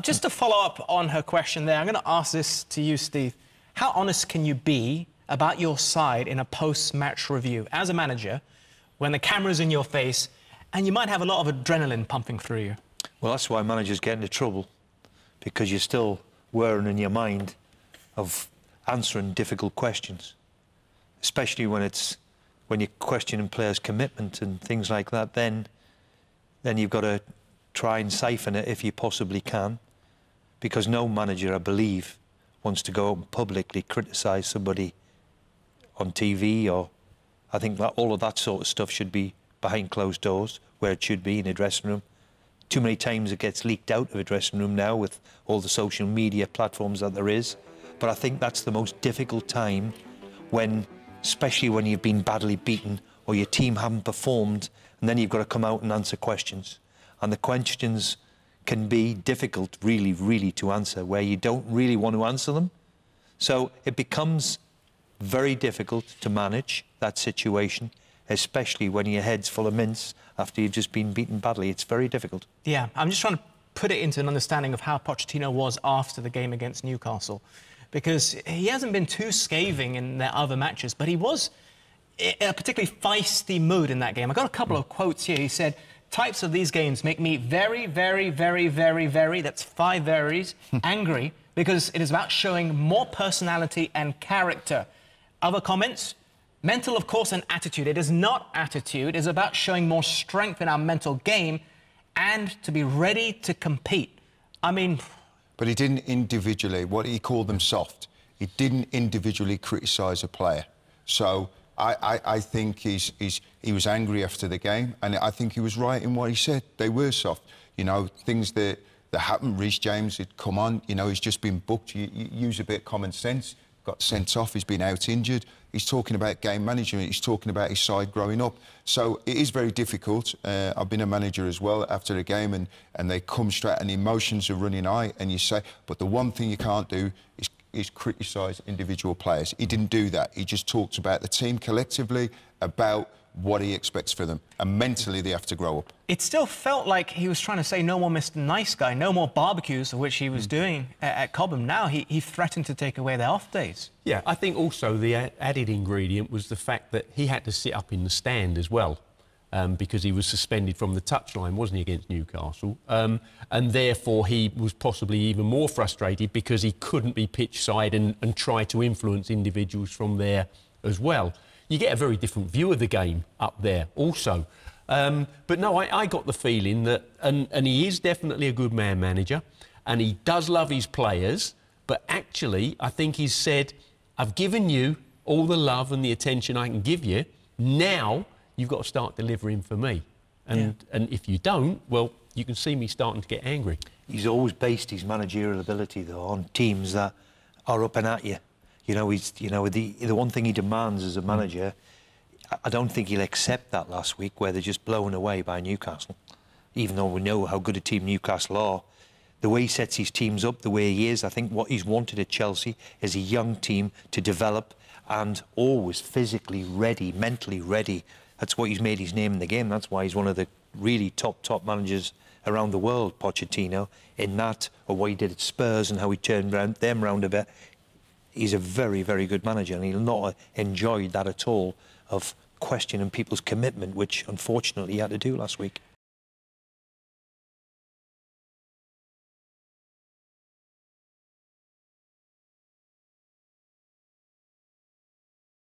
Just to follow up on her question there, I'm going to ask this to you, Steve. How honest can you be about your side in a post-match review as a manager when the camera's in your face and you might have a lot of adrenaline pumping through you? Well, that's why managers get into trouble, because you're still whirring in your mind of answering difficult questions, especially when you're questioning players' commitment and things like that. Then you've got to try and siphon it if you possibly can, because no manager, I believe, wants to go out and publicly criticise somebody on TV. Or I think that all of that sort of stuff should be behind closed doors, where it should be in a dressing room. Too many times it gets leaked out of a dressing room now with all the social media platforms that there is. But I think that's the most difficult time, when, especially when you've been badly beaten or your team haven't performed, and then you've got to come out and answer questions. And the questions can be difficult, really, really, to answer, where you don't really want to answer them. So it becomes very difficult to manage that situation, especially when your head's full of mince after you've just been beaten badly. It's very difficult. Yeah, I'm just trying to put it into an understanding of how Pochettino was after the game against Newcastle, because he hasn't been too scathing in their other matches, but he was in a particularly feisty mood in that game. I got a couple of quotes here. He said, "Types of these games make me very, very, very, very, very," that's 5 veries, "angry, because it is about showing more personality and character." Other comments? "Mental, of course, and attitude. It is not attitude. It is about showing more strength in our mental game and to be ready to compete." I mean... But he didn't individually, what he called them soft, he didn't individually criticise a player. So I think he was angry after the game, and I think he was right in what he said. They were soft. You know, things that happened. Reece James had come on, you know, he's just been booked. You use a bit of common sense. Got sent off, he's been out injured. He's talking about game management, he's talking about his side growing up. So it is very difficult. I've been a manager as well after the game, and they come straight and emotions are running high, and you say, but the one thing you can't do is criticise individual players. He didn't do that. He just talked about the team collectively, about what he expects for them, and mentally they have to grow up. It still felt like he was trying to say no more Mr. Nice Guy, no more barbecues, which he was doing at Cobham. Now he threatened to take away their off days. Yeah, I think also the added ingredient was the fact that he had to sit up in the stand as well, because he was suspended from the touchline, wasn't he, against Newcastle? And therefore he was possibly even more frustrated because he couldn't be pitch side and try to influence individuals from there as well. You get a very different view of the game up there also. But no, I got the feeling that, and he is definitely a good man manager, and he does love his players, but actually I think he's said, I've given you all the love and the attention I can give you, now you've got to start delivering for me. And if you don't, well, you can see me starting to get angry. He's always based his managerial ability, though, on teams that are up and at you. You know, the one thing he demands as a manager, I don't think he'll accept that last week, where they're just blown away by Newcastle. Even though we know how good a team Newcastle are, the way he sets his teams up, the way he is, I think what he's wanted at Chelsea is a young team to develop and always physically ready, mentally ready. That's what he's made his name in the game. That's why he's one of the really top managers around the world, Pochettino, in that, or what he did at Spurs and how he turned them round a bit. He's a very, very good manager, and he'll not enjoy that at all, of questioning people's commitment, which unfortunately he had to do last week.